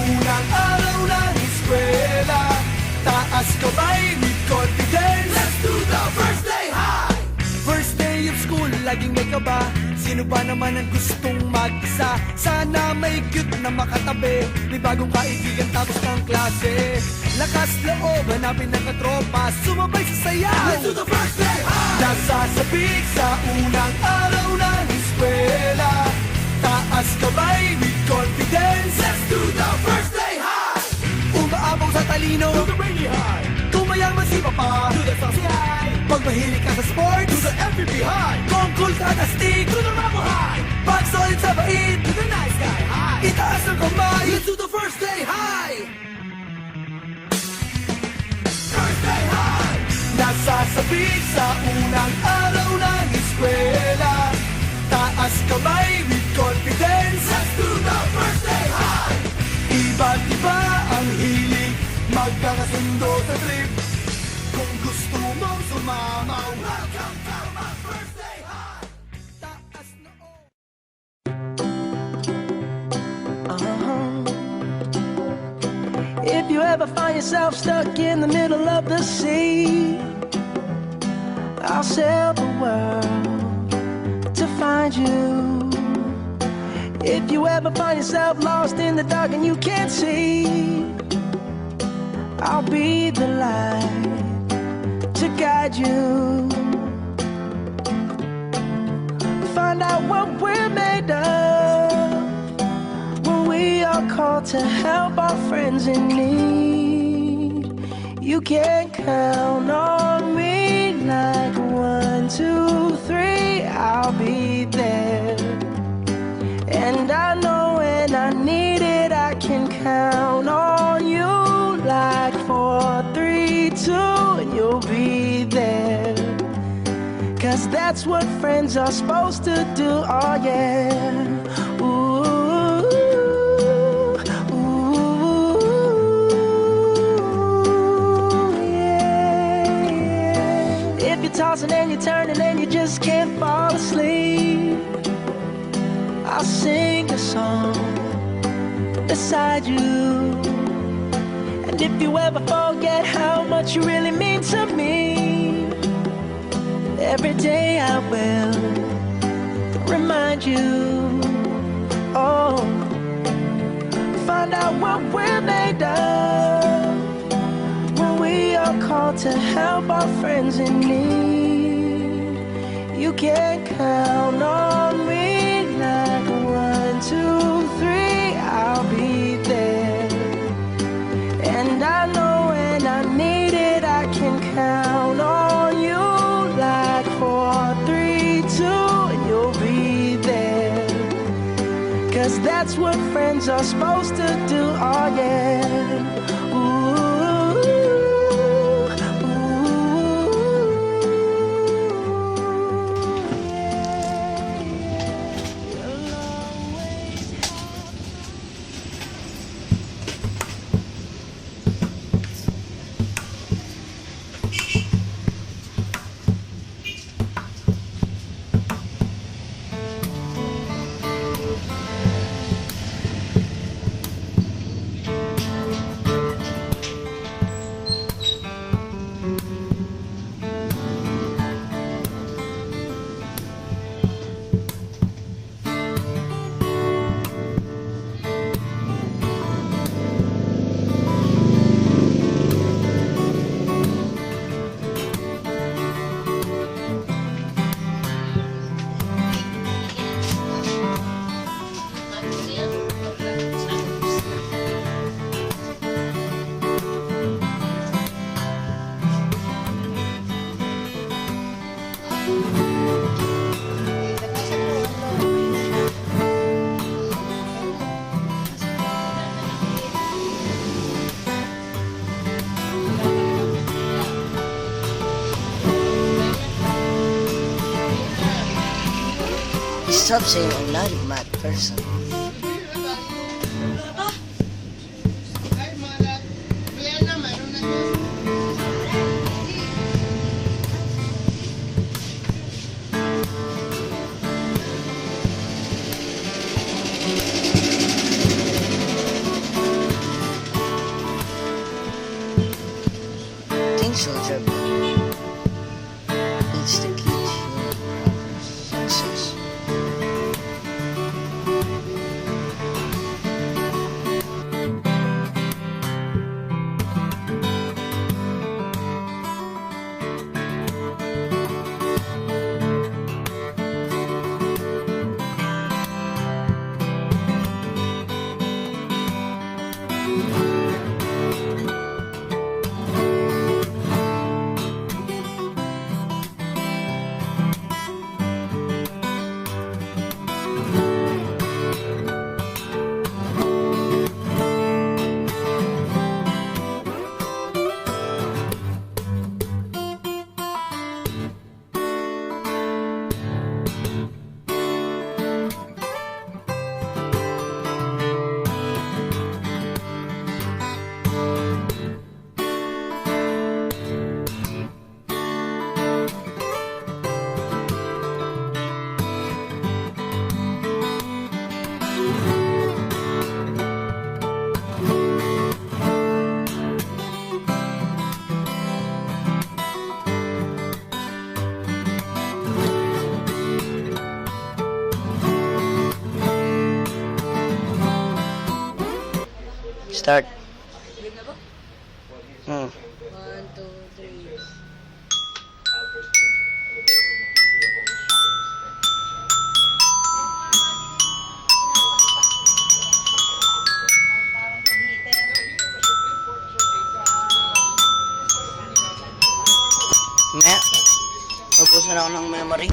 unang araw ng eskwela. Taas kamay with confidence. Let's do the first day high. First day of school, laging may kaba. Sino ba naman ang gustong mag-isa? Sana may cute na makatabi. May bagong kaibigan tapos ng klase. Lakas loob, hanapin ng katropa. Sumabay sa sayaw. Let's do the first day high. Nasasabik sa unang araw ng eskwela. Taas kamay with confidence. Let's do the first day high. Umaapaw sa talino, do the rainy high. Kung mayaman si Papa, do the saucy high. Pag mahilig ka sa sports, do the MVP high. Kung cool ka na stick, do the ramo high. Pag solid sa bait, do the nice guy high. Itaas ang kamay, let's do the first day high. First day high. Nasasabik sa unang araw ng eskwela. Taas kamay with confidence. Let's do the first day high. Iba't iba ang hilig, magkakasundo sa trip. Kung gusto mong sumama, welcome to my first day high. Taas noo. If you ever find yourself stuck in the middle of the sea, I'll sail the world to find you. If you ever find yourself lost in the dark and you can't see, I'll be the light to guide you. Find out what we're made of when we are called to help our friends in need. You can count on me like 1, 2, 3, I'll be there. And I know when I need it, I can count on you like 4, 3, 2, and you'll be there. 'Cause that's what friends are supposed to do, oh yeah. Ooh, ooh, yeah. If you're tossing and you're turning and you just can't fall asleep, I'll sing a song beside you. And if you ever forget how much you really mean to me, every day I will remind you. Oh, find out what we're made of when we are called to help our friends in need. You can count on me like 1, 2, 3, I'll be there. And I know when I need it, I can count on you like 4, 3, 2, and you'll be there. 'Cause that's what friends are supposed to do, oh yeah. Ooh. Stop saying I'm not a mad person. is the key to your success. Start. Good na ba? 1, 2, 3. Maya, nabusan ako ng memory.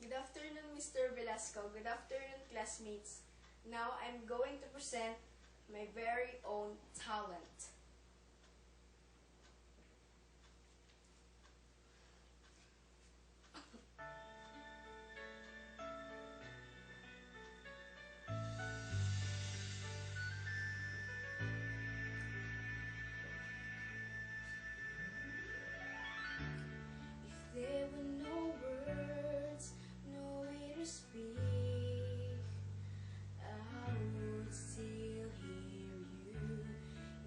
Good afternoon, Mr. Velasco. Good afternoon, classmates. Now I'm going to present my very own talent. If there were no words, no way to speak, I would still hear you.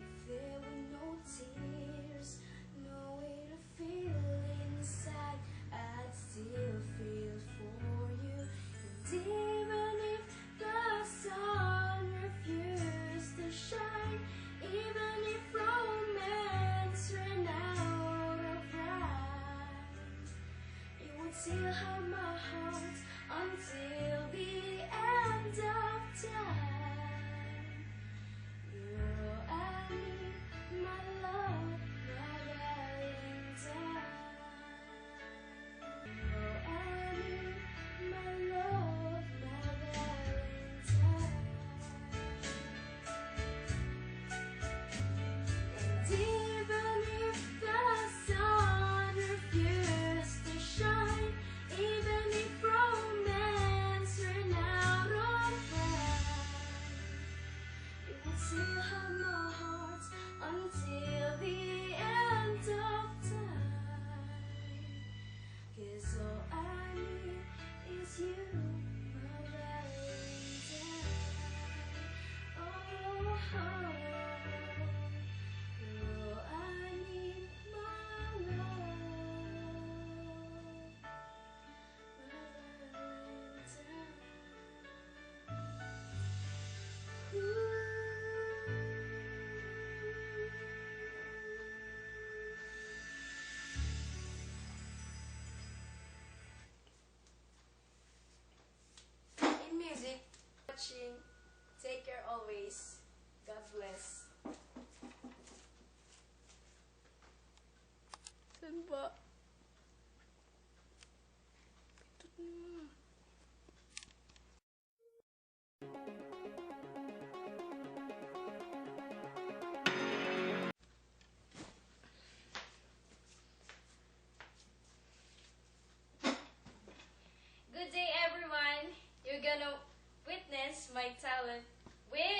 If there were no tears, no way to feel inside, I'd still feel for you. And even if the sun refused to shine, even if romance ran out of rhyme, you would still have my heart until the end of time. You're all I need, my love, my Valentine. You're all I need, my love, my Valentine. And even if the sun refused to shine, even if romance ran out of rhyme, you would still have my heart until the end of time. 'Cause all I need is you, my Valentine. Oh, you're all I need, my love, my Valentine. In music, watching, take care always. God bless. Saan ba? Good day, everyone. You're gonna witness my talent with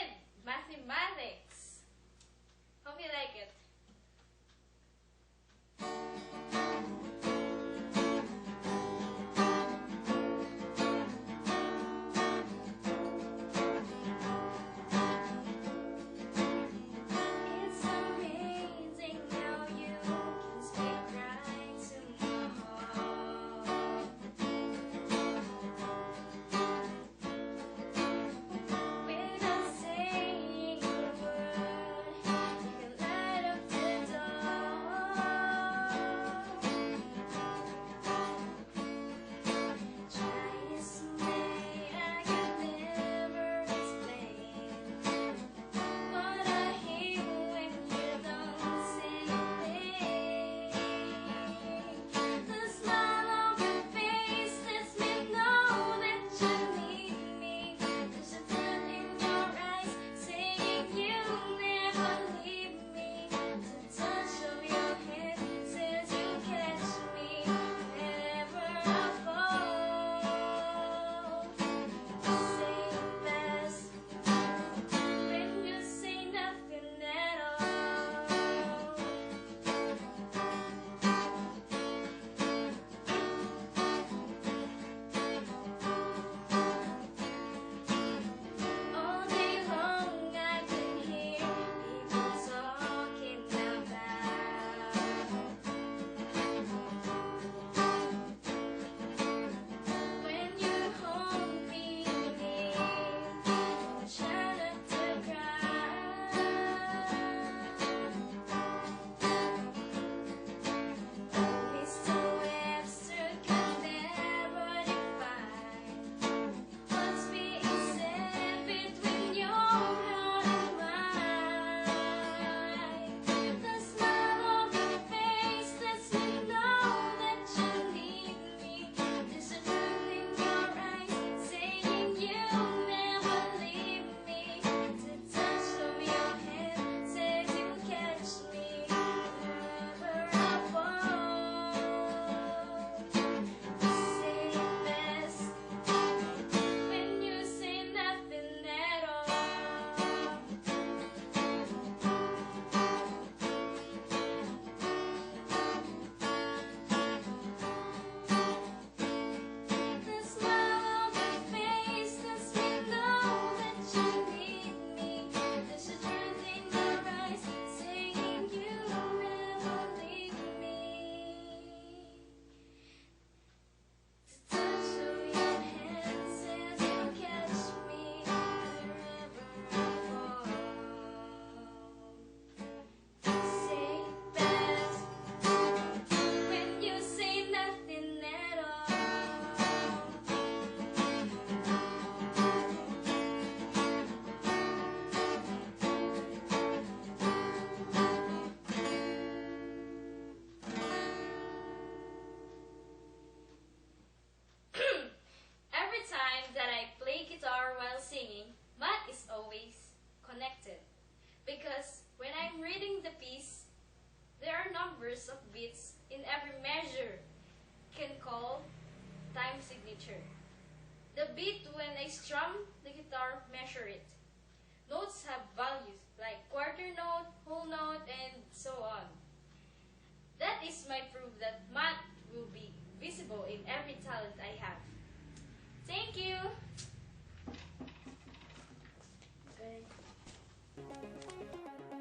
piece, there are numbers of beats in every measure, can call time signature. The beat when I strum the guitar, measure it. Notes have values like quarter note, whole note, and so on. That is my proof that math will be visible in every talent I have. Thank you!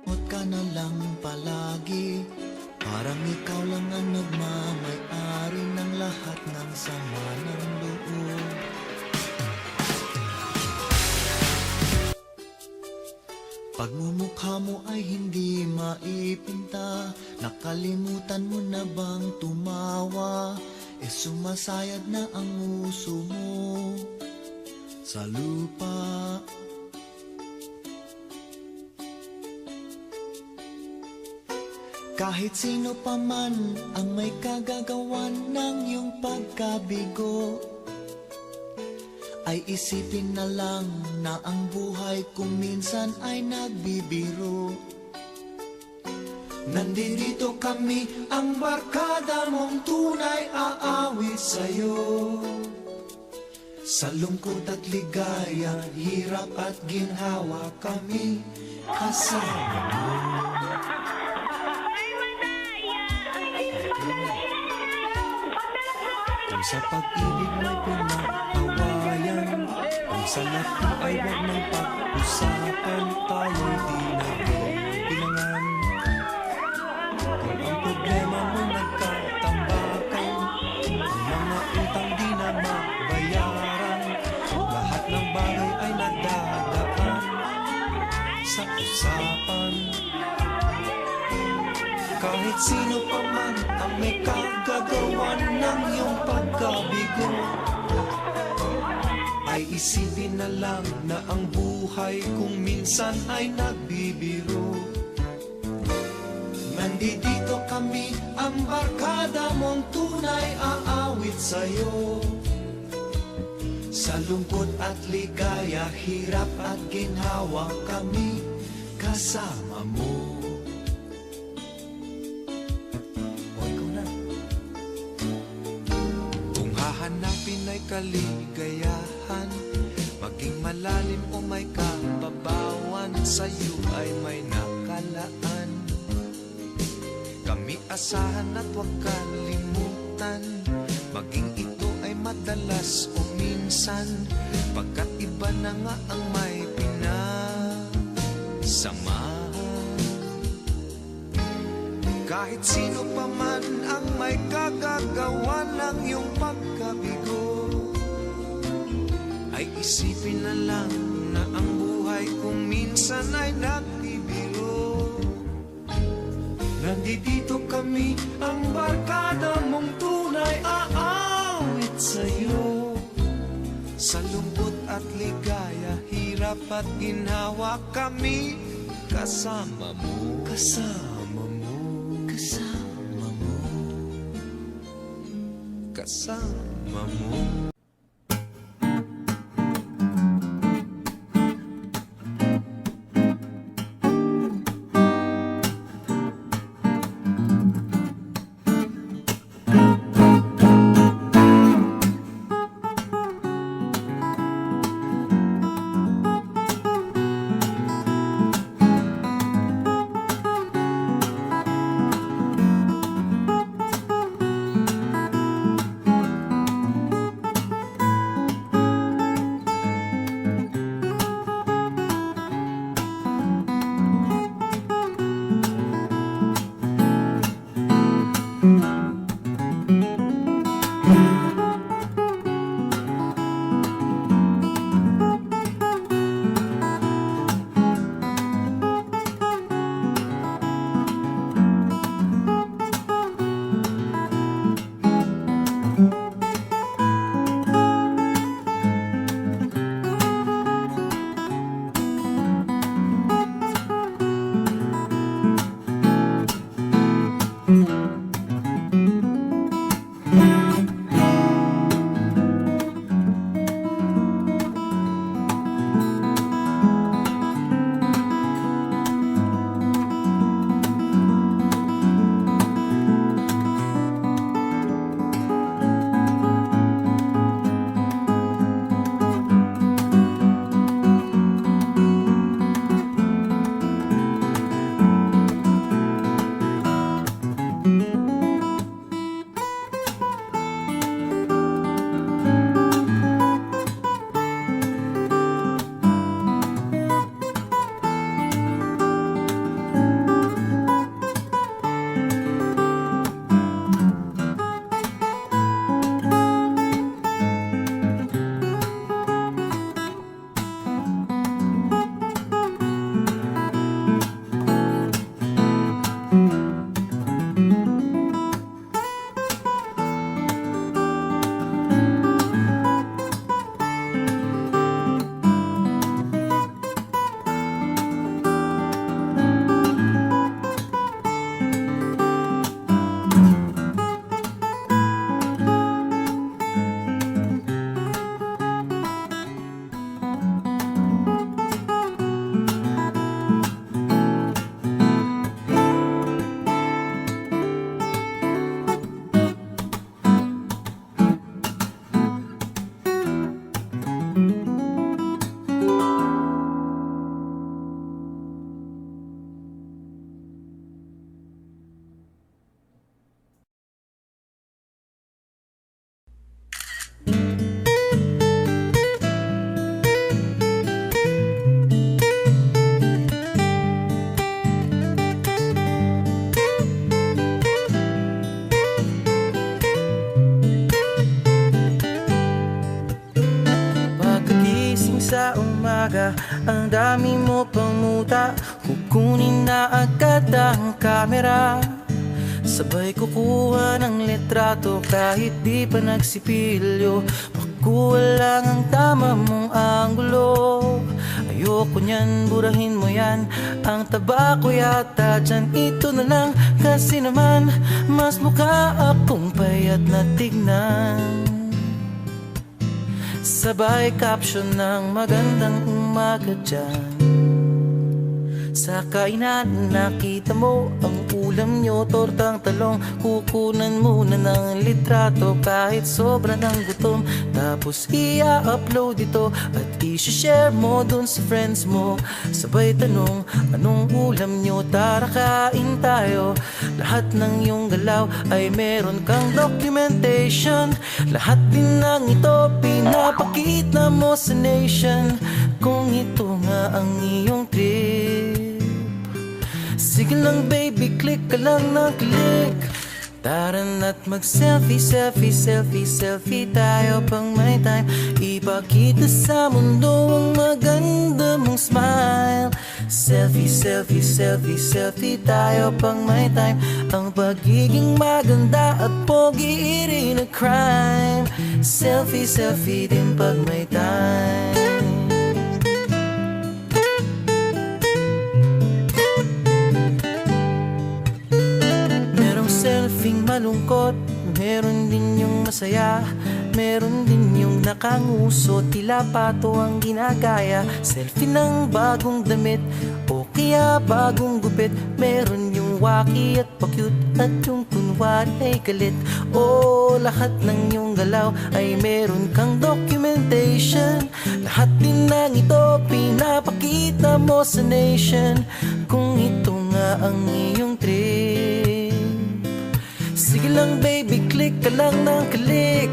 Huwag ka na lang palagi, parang ikaw lang ang nagmamay-ari ng lahat ng sama ng loob. Pagmumukha mo ay hindi maipinta, nakalimutan mo na bang tumawa? E sumasayad na ang nguso mo sa lupa. Kahit sino pa man ang may kagagawan ng iyong pagkabigo, ay isipin na lang na ang buhay kung minsan ay nagbibiro. Nandito kami, ang barkada mong tunay aawit sa'yo. Sa lungkot at ligaya, hirap at ginhawa kami kasama mo. Kung sa pag-ibig may pinag-awayan, kung sa laki ay wag ng pag-usapan, tayo'y di nagbibilangan. Kung ang problema mo nagkatambakan, ang mga utang di na mabayaran, lahat ng bagay ay nagdadaan sa usapan. Kahit sino pa man ang may kagagawan ng iyong pagkabigo, ay isipin na lang na ang buhay kung minsan ay nagbibiro. Nandito kami, ang barkada mong tunay aawit sa'yo. Sa lungkot at ligaya, hirap at ginhawa kami kasama mo. Hanapin ay kaligayahan, maging malalim o may kababawan, sa'yo ay may nakalaan. Kami asahan at huwag kalimutan, maging ito ay madalas o minsan, pagkat iba na nga ang may pinasamahan. Kahit sino pa man ang may kagagawa ng iyong pagkabigo, ay isipin na lang na ang buhay kung minsan ay nagbibiro. Nandito kami, ang barkada mong tunay aawit sa'yo. Sa lungkot at ligaya, hirap at ginhawa kami kasama mo. Kasama mo. Kasama mo. Kasama mo. habang muta, kukunin na agad ang kamera. Sabay kukuha ng litrato kahit di pa nagsipilyo. Makuha lang ang tama mong anggulo. Ayoko niyan, burahin mo yan. Ang taba ko yata dyan, ito na lang. Kasi naman, mas mukha akong payat na tignan. Sabay caption ng magandang umaga dyan. Sa kainan nakita mo ang ulam nyo, tortang talong. Kukunan muna ng litrato kahit sobra ng gutom. Tapos i-upload ito at i-share mo dun sa friends mo. Sabay tanong, anong ulam nyo? Tara kain tayo. Lahat ng iyong galaw ay meron kang documentation. Lahat din ng ito pinapakita mo sa nation. Kung ito nga ang iyong trip, sige lang baby, click ka lang ng click. Tara na't mag-selfie, selfie, selfie, selfie tayo pang may time. Ipakita sa mundo ang maganda mong smile. Selfie, selfie, selfie, selfie tayo pang may time. Ang pagiging maganda at pogi rin na crime. Selfie, selfie din pag may time. Selfing malungkot, meron din yung masaya. Meron din yung nakanguso, tila pato ang ginagaya. Selfie ng bagong damit o kaya bagong gupit. Meron yung waki at pa-cute at yung kunwari ay galit. O lahat ng yung galaw ay meron kang documentation. Lahat din ng ito pinapakita mo sa nation. Kung ito nga ang iyong trip, sige lang baby, click ka lang ng click.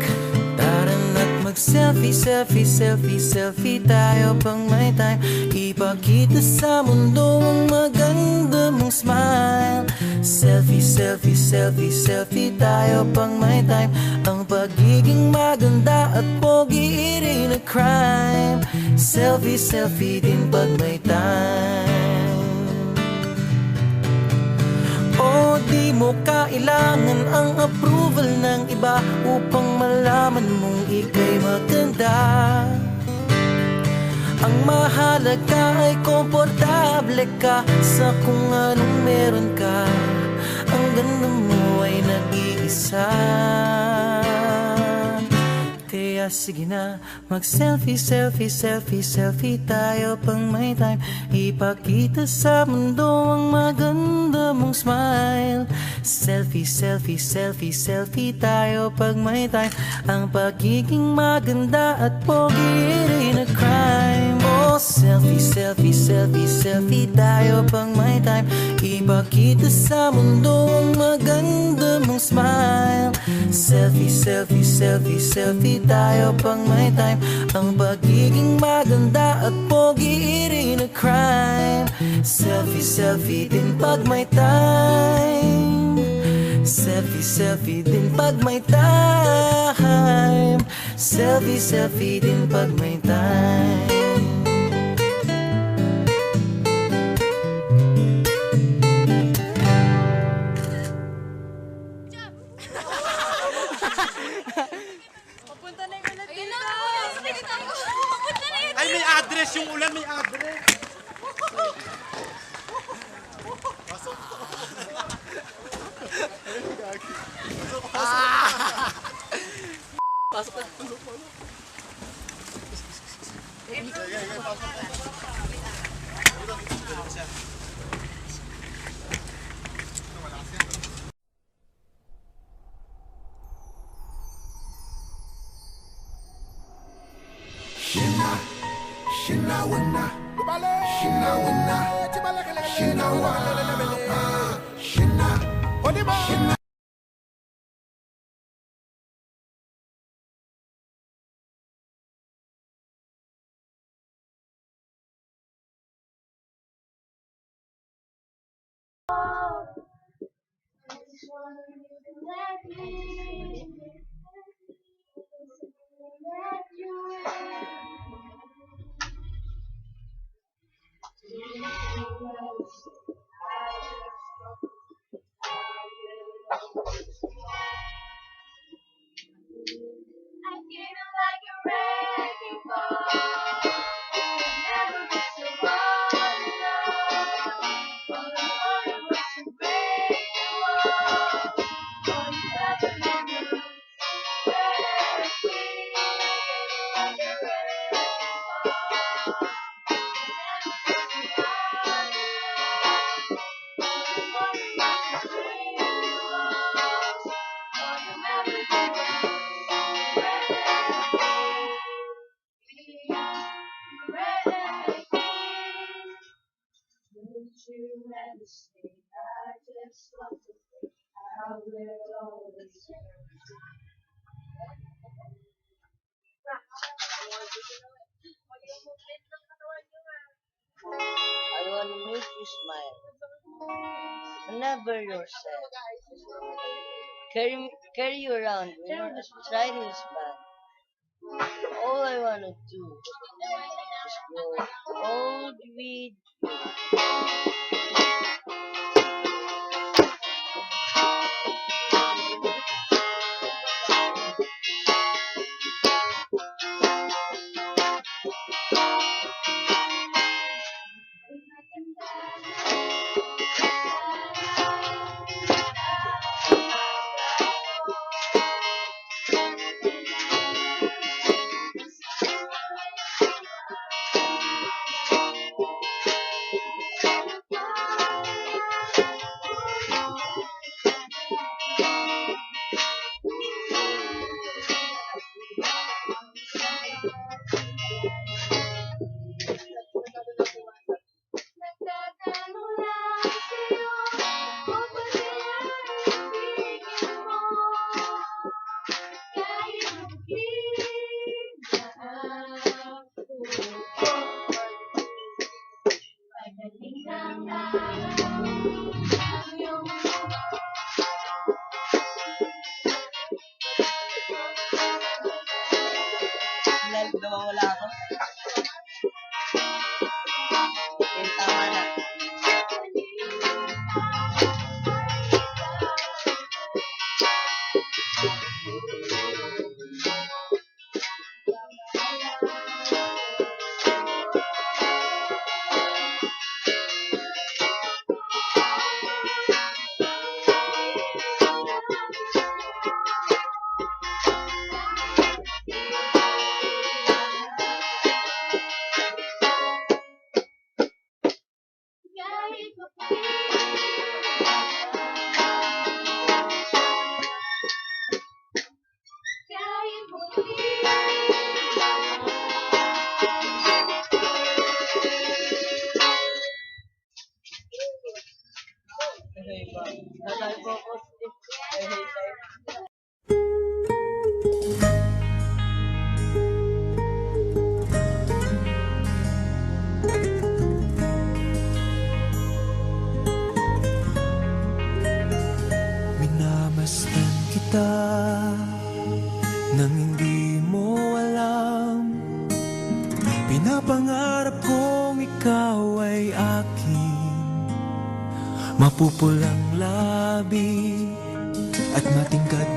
Tara na't mag-selfie, selfie, selfie, selfie tayo pang may time. Ipakita sa mundo ang maganda mong smile. Selfie, selfie, selfie, selfie tayo pang may time. Ang pagiging maganda at pogi rin na crime. Selfie, selfie din pag may time. O di mo kailangan ang approval ng iba upang malaman mong ika'y maganda. Ang mahalaga ay komportable ka sa kung anong meron ka. Ang ganda mo ay nag-iisa. Kaya sige na, mag-selfie, selfie, selfie, selfie tayo pang may time. Ipakita sa mundo ang maganda mong smile. Selfie, selfie, selfie, selfie tayo pag may time. Ang pagiging maganda at pogi rin na crime. Oh, selfie, selfie, selfie, selfie tayo pang may time. Ipakita sa mundo ang maganda mong smile. Selfie, selfie, selfie, selfie tayo pang may time. Ang pagiging maganda at pogi rin na crime. Selfie, selfie din pag may time. Selfie, selfie din pag may time. Selfie, selfie din pag may time. Papunta na yung ulan dito. Papunta na yun. Ay, may address yung ulan, may address. I feel like a wrecking ball. Never been so all alone. All I wanted was to break the wall. All you ever never wreck me. Like a wrecking ball. Never been so all alone. All I wanted was to break the walls. All you ever did was don't you ever say I just want to think I will always I wanna make you smile. Whenever you're sad. Carry you around when your anxiety is bad. All I wanna do is grow old with you. Nawawala ako. Yung tama na. Minamasdan kita nang hindi mo alam. Pinapangarap kong ikaw ay aking mapupulang labi at matingkad